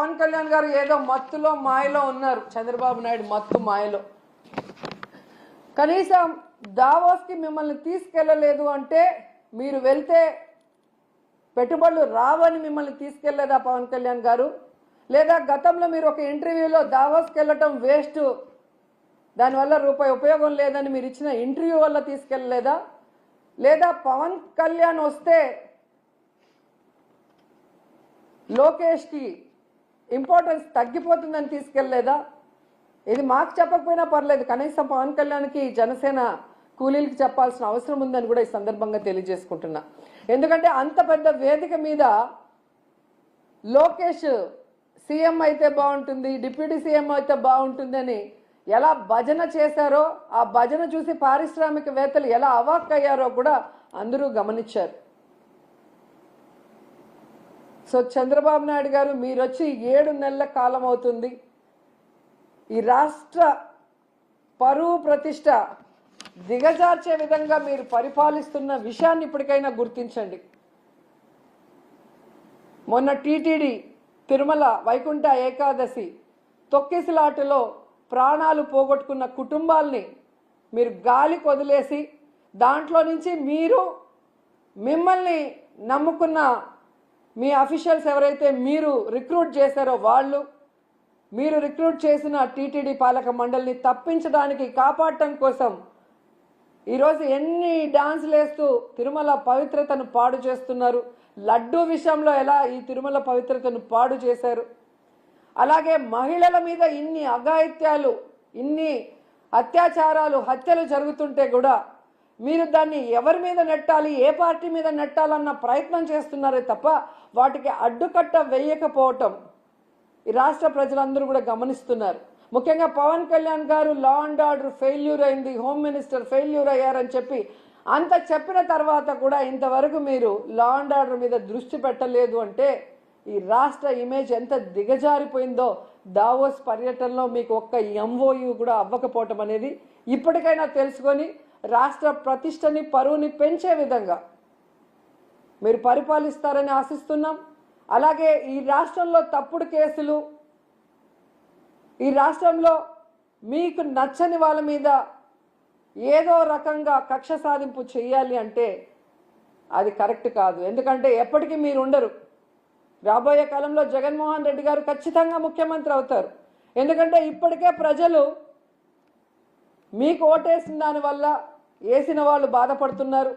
పవన్ కళ్యాణ్ గారు ఏదో మత్తులో మాయలో ఉన్నారు, చంద్రబాబు నాయుడు మత్తు మాయలో. కనీసం దావోస్కి మిమ్మల్ని తీసుకెళ్ళలేదు అంటే మీరు వెళ్తే పెట్టుబడులు రావని మిమ్మల్ని తీసుకెళ్లేదా పవన్ కళ్యాణ్ గారు? లేదా గతంలో మీరు ఒక ఇంటర్వ్యూలో దావోస్కి వెళ్ళటం వేస్ట్, దానివల్ల రూపాయి ఉపయోగం లేదని మీరు ఇచ్చిన ఇంటర్వ్యూ వల్ల తీసుకెళ్ళలేదా? లేదా పవన్ కళ్యాణ్ వస్తే లోకేష్కి ఇంపార్టెన్స్ తగ్గిపోతుందని తీసుకెళ్ళలేదా? ఇది మాకు చెప్పకపోయినా పర్లేదు, కనీసం పవన్ కళ్యాణ్కి జనసేన కూలీలకి చెప్పాల్సిన అవసరం ఉందని కూడా ఈ సందర్భంగా తెలియజేసుకుంటున్నా. ఎందుకంటే అంత పెద్ద వేదిక మీద లోకేష్ సీఎం అయితే బాగుంటుంది, డిప్యూటీ సీఎం అయితే బాగుంటుంది అని ఎలా భజన చేశారో, ఆ భజన చూసి పారిశ్రామికవేత్తలు ఎలా అవాక్కయ్యారో కూడా అందరూ గమనించారు. సో చంద్రబాబు నాయుడు గారు మీరు వచ్చి 7 నెలల కాలం అవుతుంది. ఈ రాష్ట్ర పరువు ప్రతిష్ట దిగజార్చే విధంగా మీరు పరిపాలిస్తున్న విషయాన్ని ఇప్పటికైనా గుర్తించండి. మొన్న టీటీడీ తిరుమల వైకుంఠ ఏకాదశి తొక్కిసలాటలో ప్రాణాలు పోగొట్టుకున్న కుటుంబాల్ని మీరు గాలికి వదిలేసి దాంట్లో నుంచి మిమ్మల్ని నమ్ముకున్న మీ అఫీషియల్స్ ఎవరైతే మీరు రిక్రూట్ చేశారో మీరు రిక్రూట్ చేసిన టీటీడీ పాలక మండలిని తప్పించడానికి కాపాడటం కోసం ఈరోజు ఎన్ని డాన్సులు వేస్తూ తిరుమల పవిత్రతను పాడు చేస్తున్నారు. లడ్డూ విషయంలో ఎలా ఈ తిరుమల పవిత్రతను పాడు చేశారు. అలాగే మహిళల మీద ఇన్ని అఘాయిత్యాలు, ఇన్ని అత్యాచారాలు, హత్యలు జరుగుతుంటే కూడా మీరు దాన్ని ఎవరి మీద నెట్టాలి, ఏ పార్టీ మీద నెట్టాలన్న ప్రయత్నం చేస్తున్నారే తప్ప వాటికి అడ్డుకట్ట వేయకపోవటం ఈ రాష్ట్ర ప్రజలందరూ కూడా గమనిస్తున్నారు. ముఖ్యంగా పవన్ కళ్యాణ్ గారు లా అండ్ ఆర్డర్ ఫెయిల్యూర్ అయింది, హోమ్ మినిస్టర్ ఫెయిల్యూర్ అయ్యారని చెప్పి అంత చెప్పిన తర్వాత కూడా ఇంతవరకు మీరు లా అండ్ ఆర్డర్ మీద దృష్టి పెట్టలేదు అంటే ఈ రాష్ట్ర ఇమేజ్ ఎంత దిగజారిపోయిందో దావోస్ పర్యటనలో మీకు ఒక్క ఎంఓయూ కూడా అవ్వకపోవటం అనేది ఇప్పటికైనా తెలుసుకొని రాష్ట్ర ప్రతిష్టని, పరువుని పెంచే విధంగా మీరు పరిపాలిస్తారని ఆశిస్తున్నాం. అలాగే ఈ రాష్ట్రంలో తప్పుడు కేసులు, ఈ రాష్ట్రంలో మీకు నచ్చని వాళ్ళ మీద ఏదో రకంగా కక్ష సాధింపు చేయాలి అంటే అది కరెక్ట్ కాదు. ఎందుకంటే ఎప్పటికీ మీరు ఉండరు. రాబోయే కాలంలో జగన్మోహన్ రెడ్డి గారు ఖచ్చితంగా ముఖ్యమంత్రి అవుతారు. ఎందుకంటే ఇప్పటికే ప్రజలు మీకు ఓటేసిన దానివల్ల వేసిన వాళ్ళు బాధపడుతున్నారు.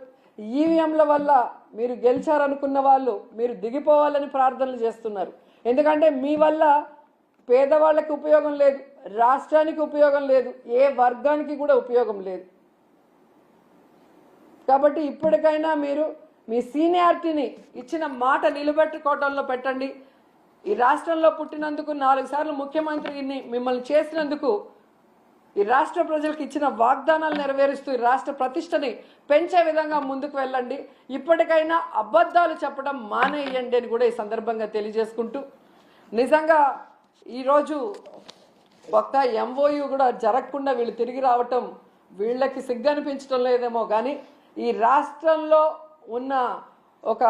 ఈవీఎంల వల్ల మీరు గెలిచారనుకున్న వాళ్ళు మీరు దిగిపోవాలని ప్రార్థనలు చేస్తున్నారు. ఎందుకంటే మీ వల్ల పేదవాళ్ళకి ఉపయోగం లేదు, రాష్ట్రానికి ఉపయోగం లేదు, ఏ వర్గానికి కూడా ఉపయోగం లేదు. కాబట్టి ఇప్పటికైనా మీరు మీ సీనియారిటీని ఇచ్చిన మాట నిలబెట్టుకోవడంలో పెట్టండి. ఈ రాష్ట్రంలో పుట్టినందుకు 4 సార్లు ముఖ్యమంత్రిని మిమ్మల్ని చేసినందుకు ఈ రాష్ట్ర ప్రజలకు ఇచ్చిన వాగ్దానాలు నెరవేరుస్తూ ఈ రాష్ట్ర ప్రతిష్టని పెంచే విధంగా ముందుకు వెళ్ళండి. ఇప్పటికైనా అబద్ధాలు చెప్పడం మానేయండి అని కూడా ఈ సందర్భంగా తెలియజేసుకుంటూ, నిజంగా ఈరోజు ఒక్క ఎంఓయూ కూడా జరగకుండా వీళ్ళు తిరిగి రావటం వీళ్ళకి సిగ్గు అనిపించడం లేదేమో కానీ ఈ రాష్ట్రంలో ఉన్న ఒక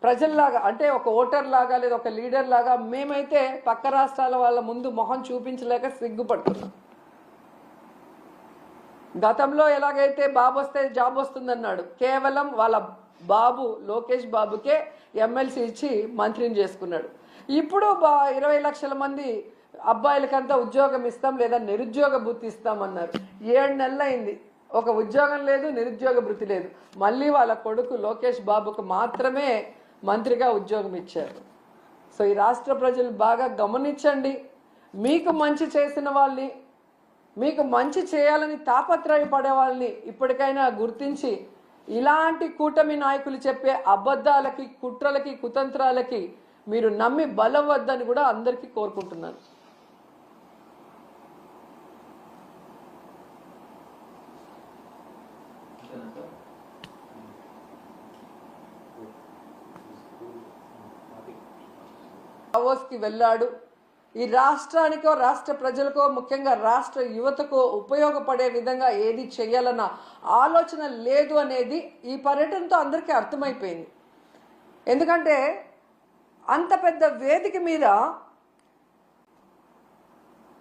ప్రజల్లాగా, అంటే ఒక ఓటర్ లాగా లేదా ఒక లీడర్ లాగా మేమైతే పక్క రాష్ట్రాల వాళ్ళ ముందు మొహం చూపించలేక సిగ్గుపడుతున్నాం. గతంలో ఎలాగైతే బాబు వస్తే జాబ్ వస్తుందన్నాడు, కేవలం వాళ్ళ బాబు లోకేష్ బాబుకే ఎమ్మెల్సీ ఇచ్చి మంత్రిని చేసుకున్నాడు. ఇప్పుడు 20 లక్షల మంది అబ్బాయిలకంతా ఉద్యోగం ఇస్తాం లేదా నిరుద్యోగ భృతి ఇస్తామన్నారు. 7 నెలలు అయింది, ఒక ఉద్యోగం లేదు, నిరుద్యోగ భృతి లేదు. మళ్ళీ వాళ్ళ కొడుకు లోకేష్ బాబుకు మాత్రమే మంత్రిగా ఉద్యోగం ఇచ్చారు. సో ఈ రాష్ట్ర ప్రజలు బాగా గమనించండి. మీకు మంచి చేసిన వాళ్ళని, మీకు మంచి చేయాలని తాపత్రయపడే వాళ్ళని ఇప్పటికైనా గుర్తించి ఇలాంటి కూటమి నాయకులు చెప్పే అబద్ధాలకి, కుట్రలకి, కుతంత్రాలకి మీరు నమ్మి బలం వద్దని కూడా అందరికీ కోరుకుంటున్నాను. దావోస్కి వెళ్ళాడు. ఈ రాష్ట్రానికో, రాష్ట్ర ప్రజలకో, ముఖ్యంగా రాష్ట్ర యువతకో ఉపయోగపడే విధంగా ఏది చేయాలన్న ఆలోచన లేదు అనేది ఈ పర్యటనతో అందరికీ అర్థమైపోయింది. ఎందుకంటే అంత పెద్ద వేదిక మీద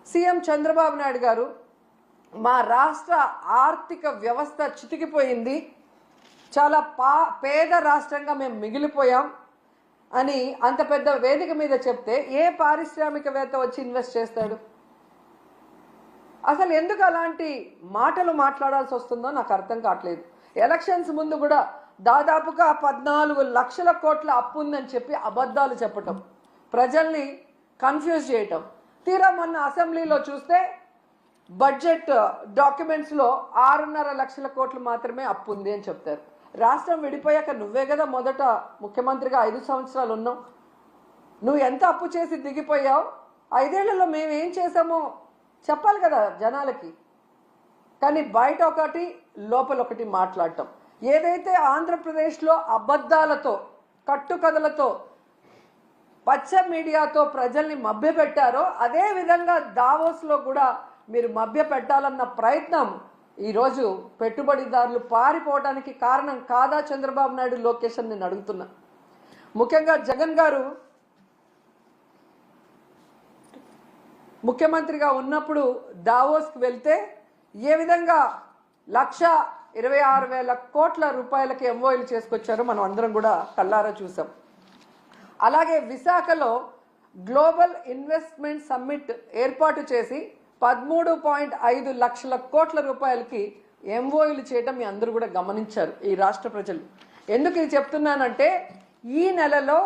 సీఎం చంద్రబాబు నాయుడు గారు మా రాష్ట్ర ఆర్థిక వ్యవస్థ చితికిపోయింది, చాలా పేద రాష్ట్రంగా మేము మిగిలిపోయాం అని అంత పెద్ద వేదిక మీద చెప్తే ఏ పారిశ్రామికవేత్త వచ్చి ఇన్వెస్ట్ చేస్తాడు? అసలు ఎందుకు అలాంటి మాటలు మాట్లాడాల్సి వస్తుందో నాకు అర్థం కావట్లేదు. ఎలక్షన్స్ ముందు కూడా దాదాపుగా 14 లక్షల కోట్ల అప్పు ఉందని చెప్పి అబద్ధాలు చెప్పటం, ప్రజల్ని కన్ఫ్యూజ్ చేయటం. తీరా మొన్న అసెంబ్లీలో చూస్తే బడ్జెట్ డాక్యుమెంట్స్లో 6.5 లక్షల కోట్లు మాత్రమే అప్పు ఉంది అని చెప్తారు. రాష్ట్రం విడిపోయాక నువ్వే కదా మొదట ముఖ్యమంత్రిగా 5 సంవత్సరాలు ఉన్నావు. నువ్వు ఎంత అప్పు చేసి దిగిపోయావు, 5 ఏళ్లలో మేము ఏం చేసామో చెప్పాలి కదా జనాలకి. కానీ బయట ఒకటి లోపల ఒకటి మాట్లాడటం. ఏదైతే ఆంధ్రప్రదేశ్లో అబద్ధాలతో కట్టుకథలతో పచ్చ మీడియాతో ప్రజల్ని మభ్యపెట్టారో అదే విధంగా దావోస్లో కూడా మీరు మభ్య పెట్టాలన్న ప్రయత్నం ఈరోజు పెట్టుబడిదారులు పారిపోవడానికి కారణం కాదా చంద్రబాబు నాయుడు, లోకేష్ అని నేను అడుగుతున్నా. ముఖ్యంగా జగన్ గారు ముఖ్యమంత్రిగా ఉన్నప్పుడు దావోస్కి వెళ్తే ఏ విధంగా 1,26,000 కోట్ల రూపాయలకి ఎంఓఎలు చేసుకొచ్చారో మనం అందరం కూడా కళ్ళారా చూసాం. అలాగే విశాఖలో గ్లోబల్ ఇన్వెస్ట్మెంట్ సమ్మిట్ ఏర్పాటు చేసి 13.5 లక్షల కోట్ల రూపాయలకి ఎంఓయూలు చేయడం మీ అందరూ కూడా గమనించారు ఈ రాష్ట్ర ప్రజలు. ఎందుకు ఇది చెప్తున్నానంటే ఈ నెలలో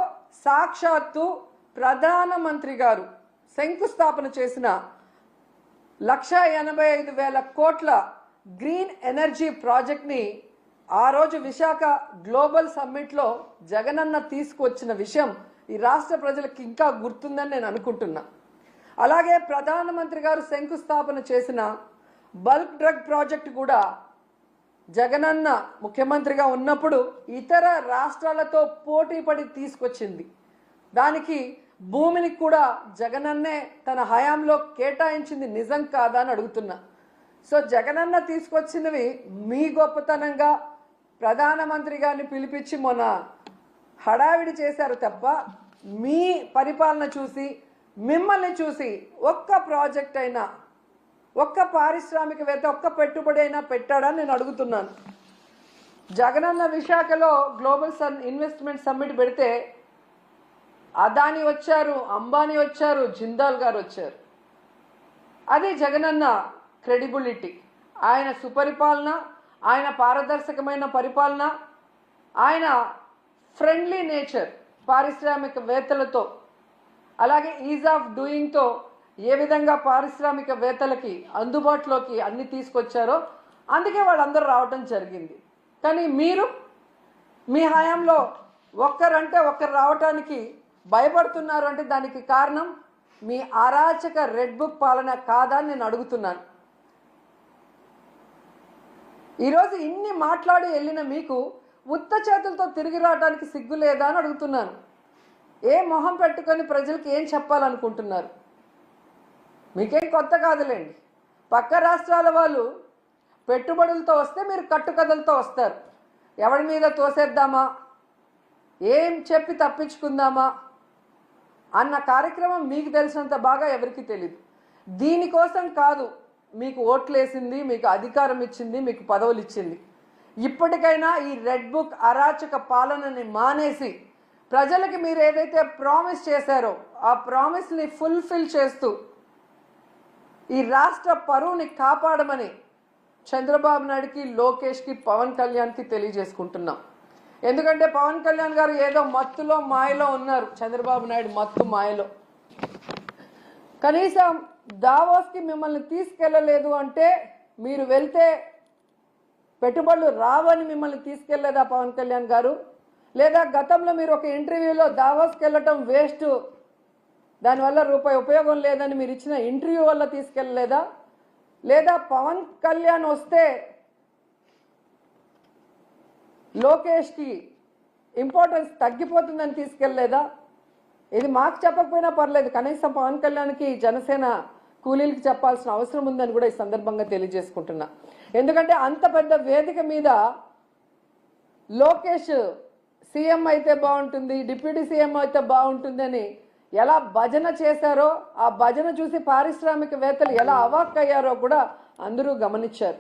సాక్షాత్తు ప్రధానమంత్రి గారు శంకుస్థాపన చేసిన 1,85,000 కోట్ల గ్రీన్ ఎనర్జీ ప్రాజెక్ట్ని ఆ రోజు విశాఖ గ్లోబల్ సమ్మిట్లో జగనన్న తీసుకువచ్చిన విషయం ఈ రాష్ట్ర ప్రజలకు ఇంకా గుర్తుందని నేను అనుకుంటున్నా. అలాగే ప్రధానమంత్రి గారు శంకుస్థాపన చేసిన బల్క్ డ్రగ్ ప్రాజెక్ట్ కూడా జగనన్న ముఖ్యమంత్రిగా ఉన్నప్పుడు ఇతర రాష్ట్రాలతో పోటీ పడి తీసుకొచ్చింది. దానికి భూమిని కూడా జగనన్నే తన హయాంలో కేటాయించింది నిజం కాదా అని అడుగుతున్నా. సో జగనన్న తీసుకొచ్చినవి మీ గొప్పతనంగా ప్రధానమంత్రి గారిని పిలిపించి మొన్న హడావిడి చేశారు తప్ప మీ పరిపాలన చూసి మిమ్మల్ని చూసి ఒక్క ప్రాజెక్ట్ అయినా, ఒక్క పారిశ్రామికవేత్త, ఒక్క పెట్టుబడి అయినా పెట్టాడని నేను అడుగుతున్నాను. జగనన్న విశాఖలో గ్లోబల్ ఇన్వెస్ట్మెంట్ సమ్మిట్ పెడితే అదాని వచ్చారు, అంబానీ వచ్చారు, జిందాల్ గారు వచ్చారు. అది జగనన్న క్రెడిబిలిటీ, ఆయన సుపరిపాలన, ఆయన పారదర్శకమైన పరిపాలన, ఆయన ఫ్రెండ్లీ నేచర్ పారిశ్రామికవేత్తలతో, అలాగే ఈజ్ ఆఫ్ డూయింగ్తో ఏ విధంగా పారిశ్రామికవేత్తలకి అందుబాటులోకి అన్ని తీసుకొచ్చారో అందుకే వాళ్ళందరూ రావటం జరిగింది. కానీ మీరు మీ హయాంలో ఒక్కరంటే ఒక్కరు రావటానికి భయపడుతున్నారు అంటే దానికి కారణం మీ అరాచక రెడ్ బుక్ పాలన కాదా అని నేను అడుగుతున్నాను. ఈరోజు ఇన్ని మాట్లాడి వెళ్ళిన మీకు ఉత్త చేతులతో తిరిగి రావడానికి సిగ్గు లేదా అని అడుగుతున్నాను. ఏ మొహం పెట్టుకొని ప్రజలకు ఏం చెప్పాలనుకుంటున్నారు? మీకేం కొత్త కాదులేండి. పక్క రాష్ట్రాల వాళ్ళు పెట్టుబడులతో వస్తే మీరు కట్టుకథలతో వస్తారు. ఎవరి మీద తోసేద్దామా, ఏం చెప్పి తప్పించుకుందామా అన్న కార్యక్రమం మీకు తెలిసినంత బాగా ఎవరికి తెలియదు. దీనికోసం కాదు మీకు ఓట్లేసింది, మీకు అధికారం ఇచ్చింది, మీకు పదవులు ఇచ్చింది. ఇప్పటికైనా ఈ రెడ్ బుక్ అరాచక పాలనని మానేసి ప్రజలకి మీరు ఏదైతే ప్రామిస్ చేశారో ఆ ప్రామిస్ని ఫుల్ఫిల్ చేస్తూ ఈ రాష్ట్ర పరువుని కాపాడమని చంద్రబాబు నాయుడుకి, లోకేష్కి, పవన్ కళ్యాణ్కి తెలియజేసుకుంటున్నాం. ఎందుకంటే పవన్ కళ్యాణ్ గారు ఏదో మత్తులో మాయలో ఉన్నారు, చంద్రబాబు నాయుడు మత్తు మాయలో. కనీసం దావోస్కి మిమ్మల్ని తీసుకెళ్ళలేదు అంటే మీరు వెళ్తే పెట్టుబడులు రావని మిమ్మల్ని తీసుకెళ్లేదా పవన్ కళ్యాణ్ గారు? లేదా గతంలో మీరు ఒక ఇంటర్వ్యూలో దావోస్కి వెళ్ళటం వేస్ట్, దానివల్ల రూపాయి ఉపయోగం లేదని మీరు ఇచ్చిన ఇంటర్వ్యూ వల్ల తీసుకెళ్ళలేదా? లేదా పవన్ కళ్యాణ్ వస్తే లోకేష్కి ఇంపార్టెన్స్ తగ్గిపోతుందని తీసుకెళ్ళలేదా? ఇది మాకు చెప్పకపోయినా పర్లేదు, కనీసం పవన్ కళ్యాణ్కి జనసేన కూలీలకి చెప్పాల్సిన అవసరం ఉందని కూడా ఈ సందర్భంగా తెలియజేసుకుంటున్నా. ఎందుకంటే అంత పెద్ద వేదిక మీద లోకేష్ సీఎం అయితే బాగుంటుంది, డిప్యూటీ సీఎం అయితే బాగుంటుందని ఎలా భజన చేశారో, ఆ భజన చూసి పారిశ్రామికవేత్తలు ఎలా అవాక్కయ్యారో కూడా అందరూ గమనించారు.